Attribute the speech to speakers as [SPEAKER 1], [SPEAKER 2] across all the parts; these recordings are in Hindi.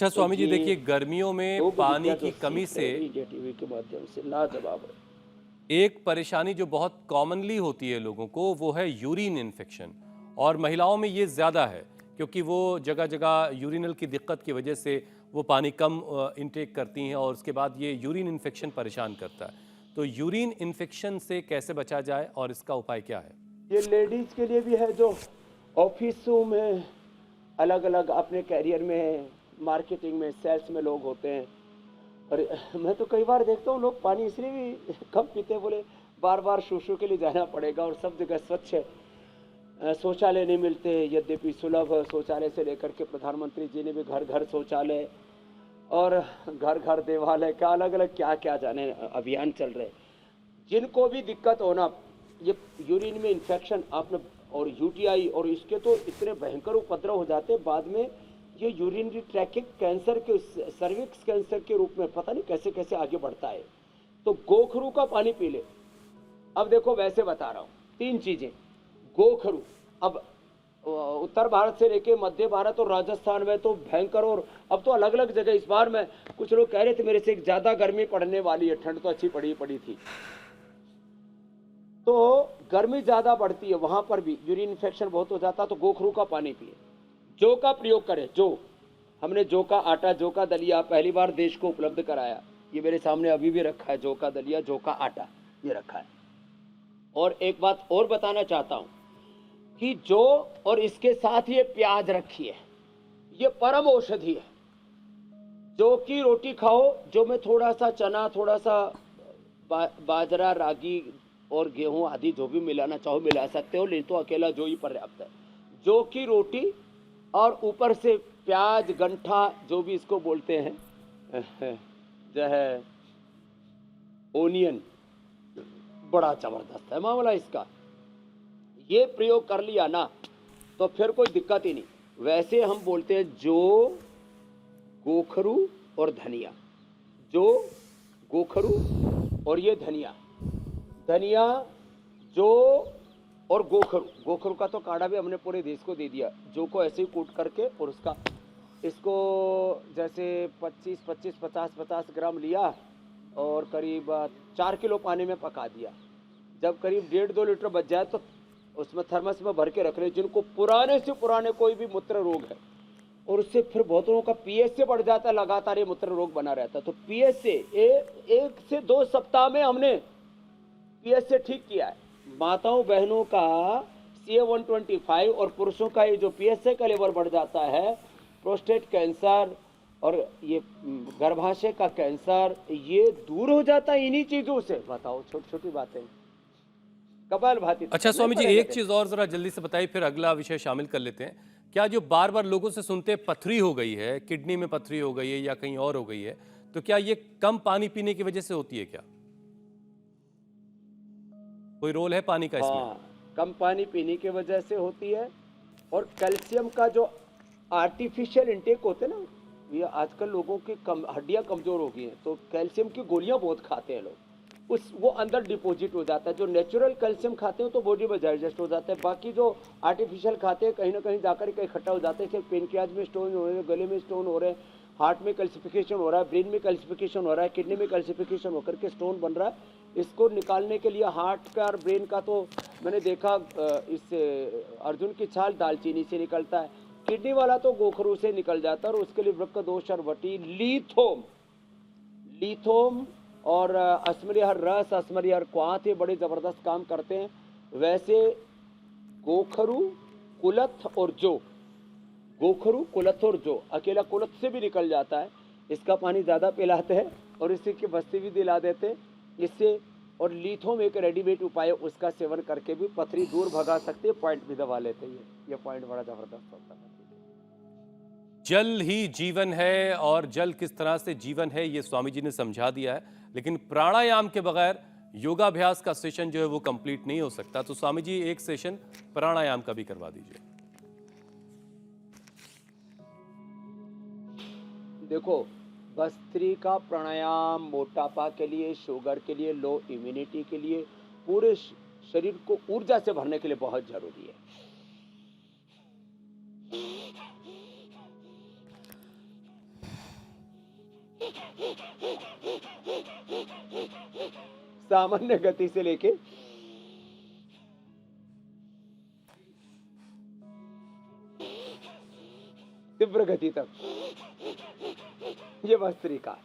[SPEAKER 1] अच्छा स्वामी जी, देखिए गर्मियों में
[SPEAKER 2] योग
[SPEAKER 1] पानी
[SPEAKER 2] विद्या
[SPEAKER 1] की
[SPEAKER 2] जो
[SPEAKER 1] कमी
[SPEAKER 2] सीख
[SPEAKER 1] से
[SPEAKER 2] रहे हैं इंडिया टीवी के माध्यम से, लाजवाब है।
[SPEAKER 1] एक परेशानी जो बहुत कॉमनली होती है लोगों को, वो है यूरिन इन्फेक्शन। और महिलाओं में ये ज़्यादा है क्योंकि वो जगह जगह यूरिनल की दिक्कत की वजह से वो पानी कम इंटेक करती हैं और उसके बाद ये यूरिन इन्फेक्शन परेशान करता है। तो यूरिन इन्फेक्शन से कैसे बचा जाए और इसका उपाय क्या है?
[SPEAKER 2] ये लेडीज के लिए भी है जो ऑफिसों में अलग अलग अपने कैरियर में, मार्केटिंग में, सेल्स में लोग होते हैं। और मैं तो कई बार देखता हूँ लोग पानी इसलिए भी कम पीते हैं, बोले बार बार शूशू के लिए जाना पड़ेगा और सब जगह स्वच्छ है, शौचालय नहीं मिलते। यद्यपि सुलभ शौचालय से लेकर के प्रधानमंत्री जी ने भी घर घर शौचालय और घर घर देवालय का अलग अलग क्या क्या जाने अभियान चल रहे। जिनको भी दिक्कत होना, ये यूरिन में इन्फेक्शन आपने और यूटीआई और इसके तो इतने भयंकर उपद्रव हो जाते हैं बाद में। ये यूरिनरी ट्रैक कैंसर के, सर्विक्स कैंसर के रूप में पता नहीं कैसे कैसे आगे बढ़ता है। तो गोखरू का पानी पी ले। अब देखो वैसे बता रहा हूँ, 3 चीजें। गोखरू, अब उत्तर भारत से लेके मध्य भारत और राजस्थान में तो भयंकर, और अब तो अलग अलग जगह। इस बार में कुछ लोग कह रहे थे मेरे से ज्यादा गर्मी पड़ने वाली है, ठंड तो अच्छी पड़ी थी। तो गर्मी ज्यादा बढ़ती है, वहां पर भी यूरिन इन्फेक्शन बहुत हो जाता, तो गोखरू का पानी पिए। जौ का प्रयोग करें। जौ, हमने जौ का आटा, जौ का दलिया पहली बार देश को उपलब्ध कराया। ये मेरे सामने अभी भी रखा है, जौ का दलिया, जौ का आटा, ये रखा है। और एक बात और बताना चाहता हूं कि जौ और इसके साथ ये प्याज रखी है, ये परम औषधि है। जौ की रोटी खाओ, जौ में थोड़ा सा चना, थोड़ा सा बाजरा, रागी और गेहूं आदि जो भी मिलाना चाहो मिला सकते हो, नहीं तो अकेला जौ ही पर्याप्त है। जौ की रोटी और ऊपर से प्याज, गंठा, जो भी इसको बोलते हैं, जो है ओनियन, बड़ा जबरदस्त है मामला इसका। ये प्रयोग कर लिया ना तो फिर कोई दिक्कत ही नहीं। वैसे हम बोलते हैं जो, गोखरू और धनिया। जो, गोखरू और ये धनिया, धनिया, जो और गोखरू। गोखरू का तो काढ़ा भी हमने पूरे देश को दे दिया। जो को ऐसे ही कूट करके और उसका, इसको जैसे 25-25, 50-50 ग्राम लिया और करीब 4 किलो पानी में पका दिया। जब करीब 1.5-2 लीटर बच जाए तो उसमें थर्मस में भर के रख रहे। जिनको पुराने से पुराने कोई भी मूत्र रोग है, और उससे फिर बहुत लोगों का पीएच से बढ़ जाता है, लगातार ये मूत्र रोग बना रहता है, तो पीएच से 1 से 2 सप्ताह में हमने पीएच से ठीक किया है। माताओं बहनों का CA-125 और पुरुषों का ये जो PSA का लेवल बढ़ जाता है, प्रोस्टेट कैंसर और ये गर्भाशय का कैंसर, ये दूर हो जाता है इन्हीं चीजों से। बताओ, छोटी छोटी बातें, कपालभाति तो
[SPEAKER 1] अच्छा
[SPEAKER 2] करना ही
[SPEAKER 1] स्वामी जी,
[SPEAKER 2] पड़ेगा।
[SPEAKER 1] एक चीज़ और ज़रा जल्दी से बताइए, फिर अगला विषय शामिल कर लेते हैं। क्या जो बार बार लोगों से सुनते हैं पथरी हो गई है, किडनी में पथरी हो गई है या कहीं और हो गई है, तो क्या ये कम पानी पीने की वजह से होती है क्या? कोई रोल है पानी का इसमें?
[SPEAKER 2] हाँ, कम पानी पीने की वजह से होती है। और कैल्शियम का जो आर्टिफिशियल इंटेक होते हैं ना, ये आजकल लोगों की हड्डियां कमजोर हो गई हैं, तो कैल्शियम की गोलियां बहुत खाते हैं लोग, वो अंदर डिपॉजिट हो जाता है। जो नेचुरल कैल्शियम खाते हो तो बॉडी में डाइजेस्ट हो जाता है, बाकी जो आर्टिफिशियल खाते हैं कहीं ना कहीं जाकर के इकट्ठा हो जाते हैं। सिर्फ पेनक्रियाज में स्टोन हो रहे हैं, गले में स्टोन हो रहे हैं, हार्ट में कैल्सिफिकेशन हो रहा है, ब्रेन में कैल्सिफिकेशन हो रहा है, किडनी में कैल्सिफिकेशन होकर के स्टोन बन रहा है। इसको निकालने के लिए हार्ट का और ब्रेन का तो मैंने देखा, इससे अर्जुन की छाल दालचीनी से निकलता है। किडनी वाला तो गोखरू से निकल जाता है, और उसके लिए वृक्क दोष और वटी, लीथोम, लीथोम और अश्मरिहर रस, अश्मरिहर क्वाथ, ये बड़े जबरदस्त काम करते हैं। वैसे गोखरू, कुलथ और जौ, गोखरू, कुलथ और जौ, अकेला कुलथ से भी निकल जाता है। इसका पानी ज़्यादा पिलाते हैं और इसी की बस्ती भी दिला देते हैं इससे। और लीथोम एक रेडीमेड उपाय है, उसका सेवन करके भी पथरी दूर भगा सकते हैं, पॉइंट भी दबा लेते हैं। ये पॉइंट बड़ा ज़बरदस्त होता है।
[SPEAKER 1] जल ही जीवन है और जल किस तरह से जीवन है ये स्वामी जी ने समझा दिया है, लेकिन प्राणायाम के बगैर योगाभ्यास का सेशन जो है वो कंप्लीट नहीं हो सकता। तो स्वामी जी एक सेशन प्राणायाम का भी करवा दीजिए।
[SPEAKER 2] देखो, भस्त्रिका प्राणायाम मोटापा के लिए, शुगर के लिए, लो इम्यूनिटी के लिए, पूरे शरीर को ऊर्जा से भरने के लिए बहुत जरूरी है। सामान्य गति से लेके तीव्र गति तक, ये भस्त्रिका।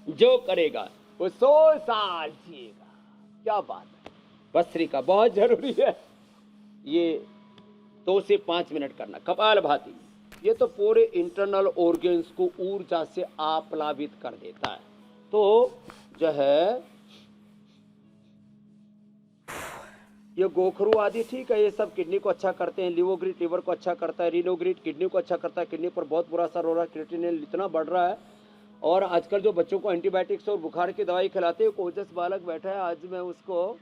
[SPEAKER 2] जो करेगा वो 100 साल जिएगा। क्या बात है, भस्त्रिका बहुत जरूरी है। ये 2 से 5 मिनट करना। कपालभाति, ये तो पूरे इंटरनल ऑर्गन्स को ऊर्जा से आप्लावित कर देता है। तो जो है ये गोखरू आदि ठीक है, ये सब किडनी को अच्छा करते हैं। लिवोग्रिट लिवर को अच्छा करता है, रिनोग्रिट किडनी को अच्छा करता है। किडनी पर बहुत बुरा असर हो रहा है, क्रिएटिनिन इतना बढ़ रहा है। और आजकल जो बच्चों को एंटीबायोटिक्स और बुखार की दवाई खिलाते हैं, कोजस बालक बैठा है, आज मैं उसको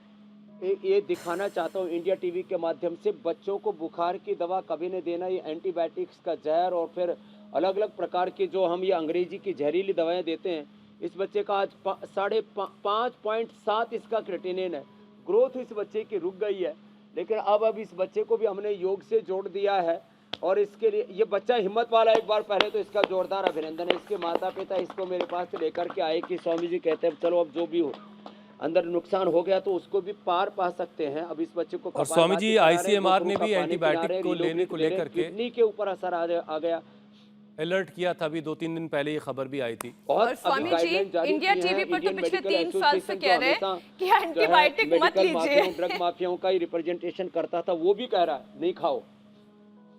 [SPEAKER 2] ये दिखाना चाहता हूँ इंडिया टीवी के माध्यम से। बच्चों को बुखार की दवा कभी नहीं देना, ये एंटीबायोटिक्स का जहर और फिर अलग अलग प्रकार की जो हम ये अंग्रेजी की जहरीली दवाएं देते हैं। इस बच्चे का आज 5.7 इसका क्रिएटिनिन है। ग्रोथ इस बच्चे की रुक गई है, लेकिन अब इस बच्चे को भी हमने योग से जोड़ दिया है। और इसके लिए ये बच्चा हिम्मत वाला, एक बार पहले तो इसका जोरदार अभिनंदन है। इसके माता पिता इसको मेरे पास से लेकर के आए कि स्वामी जी कहते हैं चलो अब जो भी हो, अंदर नुकसान हो गया तो उसको भी पार पा सकते हैं। अब इस बच्चे को
[SPEAKER 1] और स्वामी जी आईसीएमआर ने भी एंटीबायोटिक को लेने को लेकर के
[SPEAKER 2] किडनी के ऊपर असर आ गया,
[SPEAKER 1] अलर्ट किया था। अभी 2-3 दिन पहले ये खबर भी आई थी।
[SPEAKER 3] और स्वामी जी इंडिया टीवी पर तो पिछले 3 साल से कह रहे हैं कि एंटीबायोटिक मत लीजिए।
[SPEAKER 2] ड्रग माफियाओं का ही रिप्रेजेंटेशन करता था, वो भी कह रहा है नहीं खाओ।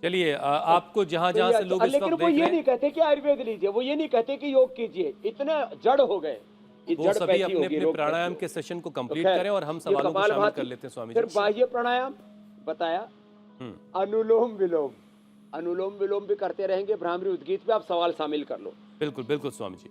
[SPEAKER 1] चलिए आपको जहां जहां से लोग इस
[SPEAKER 2] लेकिन
[SPEAKER 1] वक्त
[SPEAKER 2] वो
[SPEAKER 1] देख
[SPEAKER 2] ये
[SPEAKER 1] रहे
[SPEAKER 2] नहीं
[SPEAKER 1] हैं,
[SPEAKER 2] कहते कि आयुर्वेद लीजिए, वो ये नहीं कहते कि योग कीजिए। इतने जड़ हो गए,
[SPEAKER 1] वो सभी अपने अपने प्राणायाम के सेशन को कंप्लीट करें और हम सवालों को शामिल कर लेते हैं। स्वामी जी
[SPEAKER 2] फिर बाह्य प्राणायाम बताया, अनुलोम विलोम, अनुलोम विलोम भी करते रहेंगे। भ्रामरी उद्गीत पे आप सवाल शामिल कर लो।
[SPEAKER 1] बिल्कुल बिल्कुल स्वामी जी।